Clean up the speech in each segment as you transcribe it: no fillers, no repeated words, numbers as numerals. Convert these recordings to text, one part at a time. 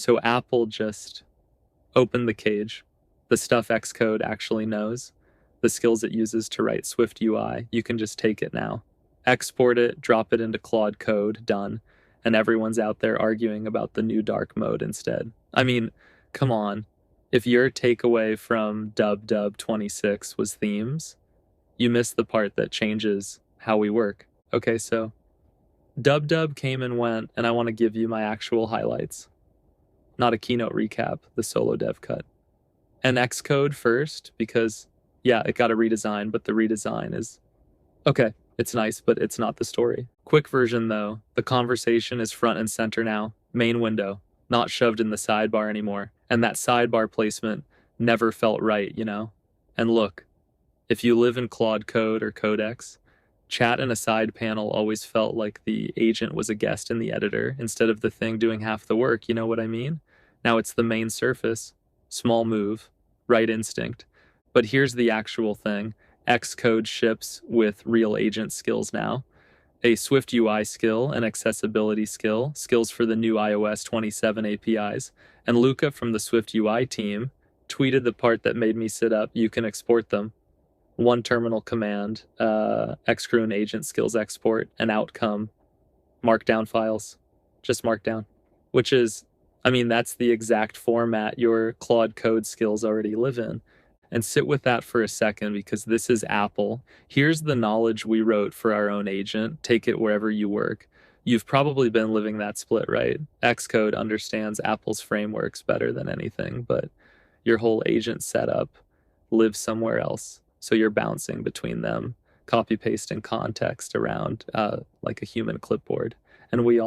So Apple just opened the cage. The stuff Xcode actually knows, the skills it uses to write SwiftUI, you can just take it now. Export it, drop it into Claude Code, done. And everyone's out there arguing about the new dark mode instead. I mean, come on. If your takeaway from WWDC26 was themes, you missed the part that changes how we work. Okay, so WW came and went, and I want to give you my actual highlights. Not a keynote recap, the solo dev cut. And Xcode first, because, yeah, it got a redesign, but the redesign is... okay, it's nice, but it's not the story. Quick version, though. The conversation is front and center now. Main window, not shoved in the sidebar anymore. And that sidebar placement never felt right, you know? And look, if you live in Claude Code or Codex, chat in a side panel always felt like the agent was a guest in the editor instead of the thing doing half the work, you know what I mean? Now it's the main surface, small move, right instinct. But here's the actual thing. Xcode ships with real agent skills now. A SwiftUI skill, an accessibility skill, skills for the new iOS 27 APIs. And Luca from the SwiftUI team tweeted the part that made me sit up. You can export them. One terminal command, Xcode agent skills export, an outcome, markdown files, just markdown, which is, I mean, that's the exact format your Claude Code skills already live in. And sit with that for a second, because this is Apple. Here's the knowledge we wrote for our own agent. Take it wherever you work. You've probably been living that split, right? Xcode understands Apple's frameworks better than anything, but your whole agent setup lives somewhere else. So you're bouncing between them, copy pasting context around like a human clipboard. And we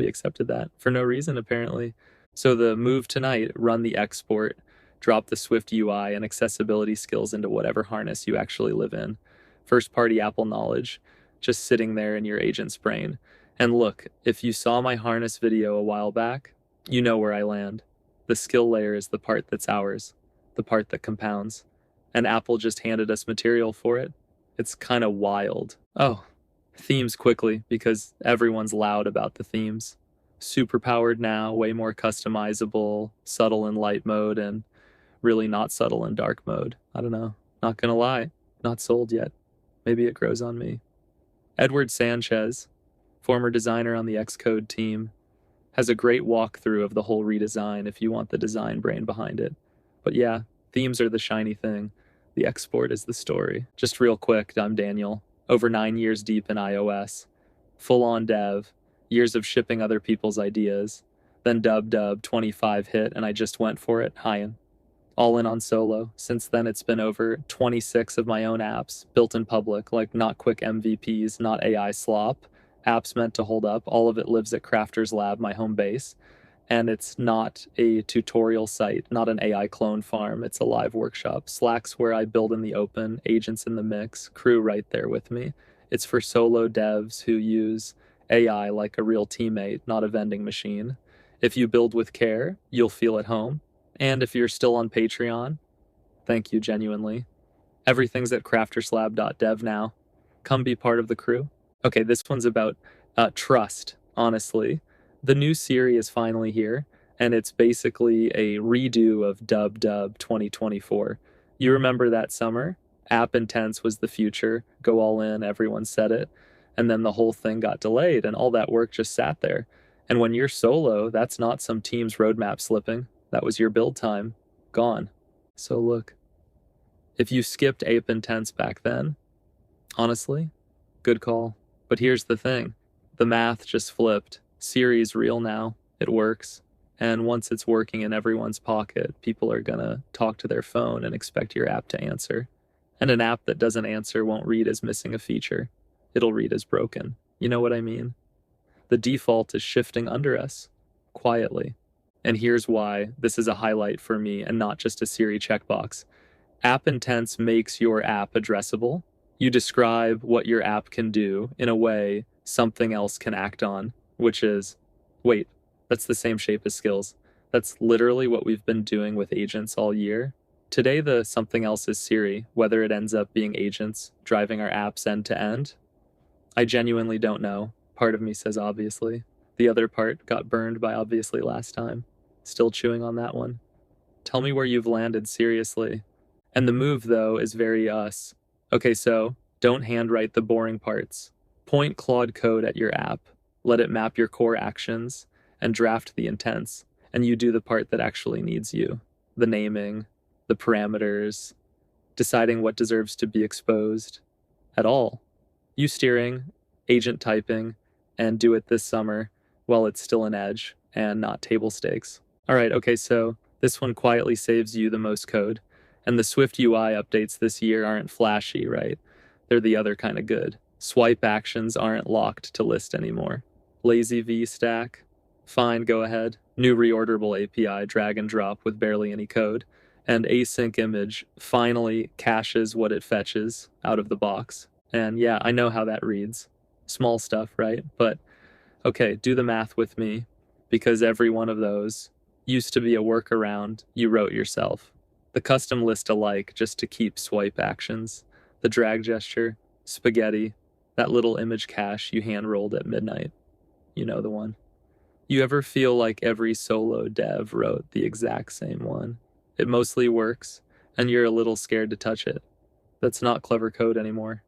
accepted that for no reason, apparently. So the move tonight, run the export, drop the SwiftUI and accessibility skills into whatever harness you actually live in. First-party Apple knowledge, just sitting there in your agent's brain. And look, if you saw my harness video a while back, you know where I land. The skill layer is the part that's ours, the part that compounds. And Apple just handed us material for it. It's kind of wild. Oh, themes quickly, because everyone's loud about the themes. Super powered now, way more customizable, subtle in light mode, and really not subtle in dark mode. I don't know. Not gonna lie. Not sold yet. Maybe it grows on me. Edward Sanchez, former designer on the Xcode team, has a great walkthrough of the whole redesign if you want the design brain behind it. But yeah, themes are the shiny thing. The export is the story. Just real quick, I'm Daniel. Over 9 years deep in iOS. Full-on dev. Years of shipping other people's ideas. Then WW25 hit, and I just went for it, highin'. All in on solo. Since then, it's been over 26 of my own apps, built in public, like not quick MVPs, not AI slop, apps meant to hold up. All of it lives at Crafters Lab, my home base. And it's not a tutorial site, not an AI clone farm. It's a live workshop. Slack's where I build in the open, agents in the mix, crew right there with me. It's for solo devs who use AI like a real teammate, not a vending machine. If you build with care, you'll feel at home. And if you're still on Patreon, thank you genuinely. Everything's at crafterslab.dev now. Come be part of the crew. Okay, this one's about trust, honestly. The new Siri is finally here, and it's basically a redo of WW 2024. You remember that summer? App Intense was the future. Go all in, everyone said it. And then the whole thing got delayed, and all that work just sat there. And when you're solo, that's not some team's roadmap slipping. That was your build time. Gone. So look, if you skipped Ape Intense back then, honestly, good call. But here's the thing. The math just flipped. Siri's real now. It works. And once it's working in everyone's pocket, people are gonna talk to their phone and expect your app to answer. And an app that doesn't answer won't read as missing a feature. It'll read as broken. You know what I mean? The default is shifting under us, quietly. And here's why this is a highlight for me and not just a Siri checkbox. App Intense makes your app addressable. You describe what your app can do in a way something else can act on, which is, wait, that's the same shape as skills. That's literally what we've been doing with agents all year. Today, the something else is Siri, whether it ends up being agents driving our apps end to end. I genuinely don't know. Part of me says obviously. The other part got burned by obviously last time. Still chewing on that one. Tell me where you've landed, seriously. And the move, though, is very us. Okay, so don't handwrite the boring parts. Point Claude Code at your app, let it map your core actions, and draft the intents. And you do the part that actually needs you. The naming, the parameters, deciding what deserves to be exposed at all. You steering, agent typing, and do it this summer while it's still an edge and not table stakes. All right, okay, so this one quietly saves you the most code. And the SwiftUI updates this year aren't flashy, right? They're the other kind of good. Swipe actions aren't locked to list anymore. Lazy V stack? Fine, go ahead. New reorderable API, drag and drop with barely any code. And AsyncImage finally caches what it fetches out of the box. And yeah, I know how that reads. Small stuff, right? But okay, do the math with me, because every one of those used to be a workaround you wrote yourself. The custom list alike just to keep swipe actions, the drag gesture, spaghetti, that little image cache you hand-rolled at midnight. You know the one. You ever feel like every solo dev wrote the exact same one? It mostly works, and you're a little scared to touch it. That's not clever code anymore.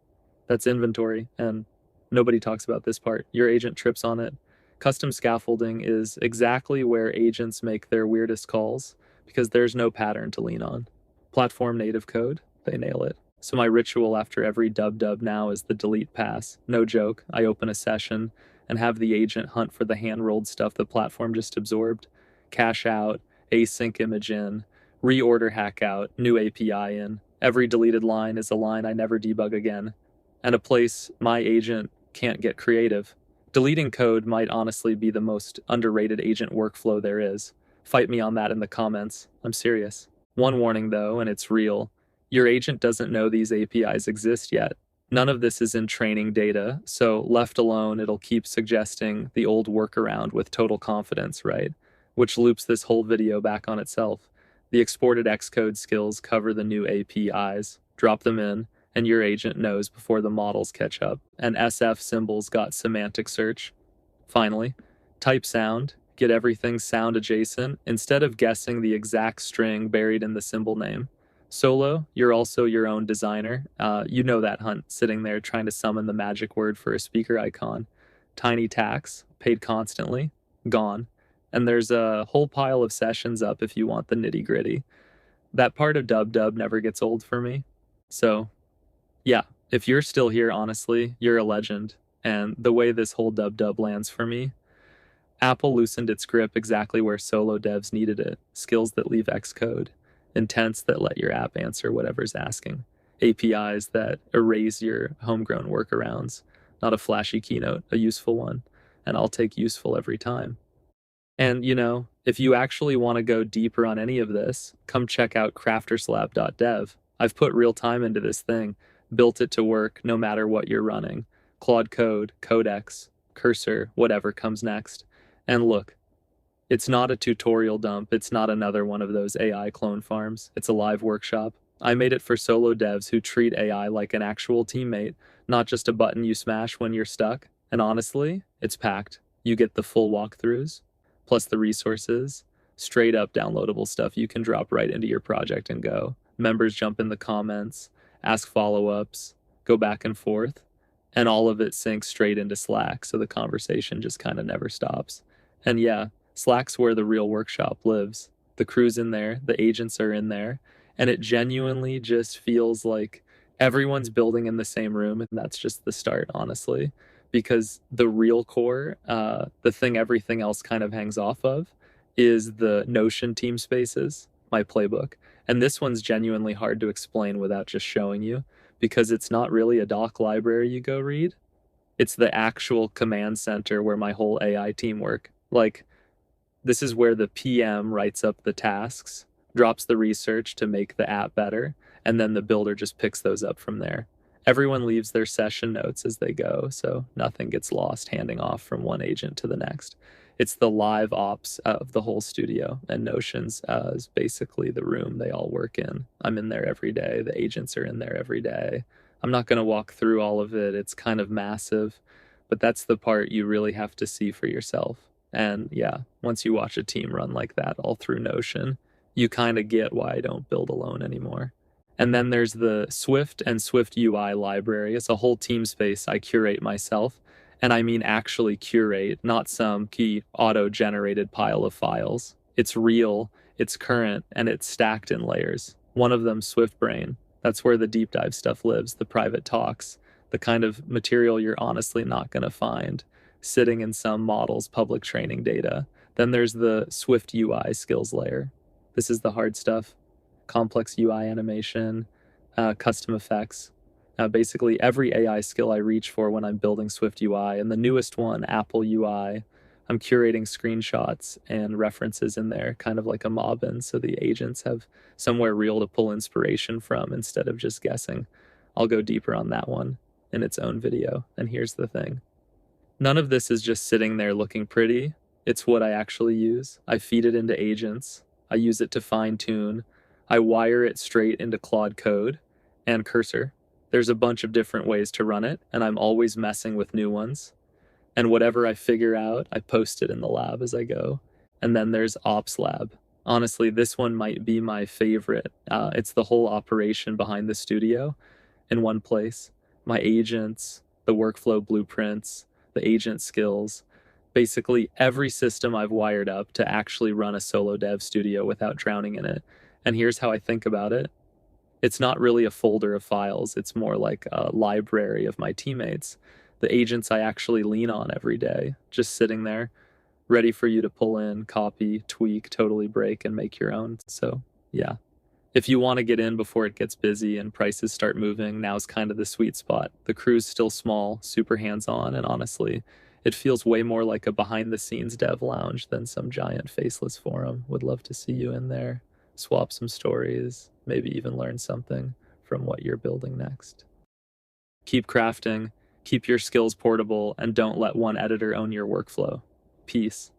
That's inventory, and nobody talks about this part. Your agent trips on it. Custom scaffolding is exactly where agents make their weirdest calls, because there's no pattern to lean on. Platform native code, they nail it. So my ritual after every dub now is the delete pass. No joke, I open a session and have the agent hunt for the hand-rolled stuff the platform just absorbed. Cache out, AsyncImage in, reorder hack out, new API in. Every deleted line is a line I never debug again. And a place my agent can't get creative. Deleting code might honestly be the most underrated agent workflow there is. Fight me on that in the comments. I'm serious. One warning though, and it's real. Your agent doesn't know these APIs exist yet. None of this is in training data, so left alone, it'll keep suggesting the old workaround with total confidence, right? Which loops this whole video back on itself. The exported Xcode skills cover the new APIs. Drop them in, and your agent knows before the models catch up. And SF symbols got semantic search. Finally, type sound, get everything sound adjacent, instead of guessing the exact string buried in the symbol name. Solo, you're also your own designer. You know that hunt, sitting there trying to summon the magic word for a speaker icon. Tiny tax, paid constantly, gone. And there's a whole pile of sessions up if you want the nitty-gritty. That part of dub never gets old for me. So, yeah, if you're still here, honestly, you're a legend. And the way this whole dub lands for me, Apple loosened its grip exactly where solo devs needed it. Skills that leave Xcode. Intents that let your app answer whatever's asking. APIs that erase your homegrown workarounds. Not a flashy keynote, a useful one. And I'll take useful every time. And, you know, if you actually want to go deeper on any of this, come check out crafterslab.dev. I've put real time into this thing, built it to work no matter what you're running. Claude Code, Codex, Cursor, whatever comes next. And look, it's not a tutorial dump. It's not another one of those AI clone farms. It's a live workshop. I made it for solo devs who treat AI like an actual teammate, not just a button you smash when you're stuck. And honestly, it's packed. You get the full walkthroughs, plus the resources, straight up downloadable stuff you can drop right into your project and go. Members jump in the comments, ask follow-ups, go back and forth, and all of it syncs straight into Slack, so the conversation just kind of never stops. And yeah, Slack's where the real workshop lives. The crew's in there, the agents are in there, and it genuinely just feels like everyone's building in the same room, and that's just the start, honestly. Because the real core, the thing everything else kind of hangs off of, is the Notion team spaces, my playbook. And this one's genuinely hard to explain without just showing you, because it's not really a doc library you go read. It's the actual command center where my whole AI team work. Like, this is where the PM writes up the tasks, drops the research to make the app better, and then the builder just picks those up from there. Everyone leaves their session notes as they go, so nothing gets lost handing off from one agent to the next. It's the live ops of the whole studio, and Notions is basically the room they all work in. I'm in there every day. The agents are in there every day. I'm not going to walk through all of it. It's kind of massive, but that's the part you really have to see for yourself. And yeah, once you watch a team run like that all through Notion, you kind of get why I don't build alone anymore. And then there's the Swift and SwiftUI library. It's a whole team space I curate myself. And I mean actually curate, not some key auto-generated pile of files. It's real, it's current, and it's stacked in layers. One of them, SwiftBrain. That's where the deep dive stuff lives, the private talks, the kind of material you're honestly not going to find sitting in some model's public training data. Then there's the SwiftUI skills layer. This is the hard stuff. Complex UI animation, custom effects. Basically, every AI skill I reach for when I'm building SwiftUI, and the newest one, Apple UI, I'm curating screenshots and references in there, kind of like a mobbin, so the agents have somewhere real to pull inspiration from instead of just guessing. I'll go deeper on that one in its own video. And here's the thing. None of this is just sitting there looking pretty. It's what I actually use. I feed it into agents. I use it to fine-tune. I wire it straight into Claude Code and Cursor. There's a bunch of different ways to run it, and I'm always messing with new ones. And whatever I figure out, I post it in the lab as I go. And then there's Ops Lab. Honestly, this one might be my favorite. It's the whole operation behind the studio in one place. My agents, the workflow blueprints, the agent skills, basically every system I've wired up to actually run a solo dev studio without drowning in it. And here's how I think about it. It's not really a folder of files. It's more like a library of my teammates, the agents I actually lean on every day, just sitting there, ready for you to pull in, copy, tweak, totally break, and make your own. So yeah, if you want to get in before it gets busy and prices start moving, now's kind of the sweet spot. The crew's still small, super hands-on, and honestly, it feels way more like a behind-the-scenes dev lounge than some giant faceless forum. Would love to see you in there, swap some stories, maybe even learn something from what you're building next. Keep crafting, keep your skills portable, and don't let one editor own your workflow. Peace.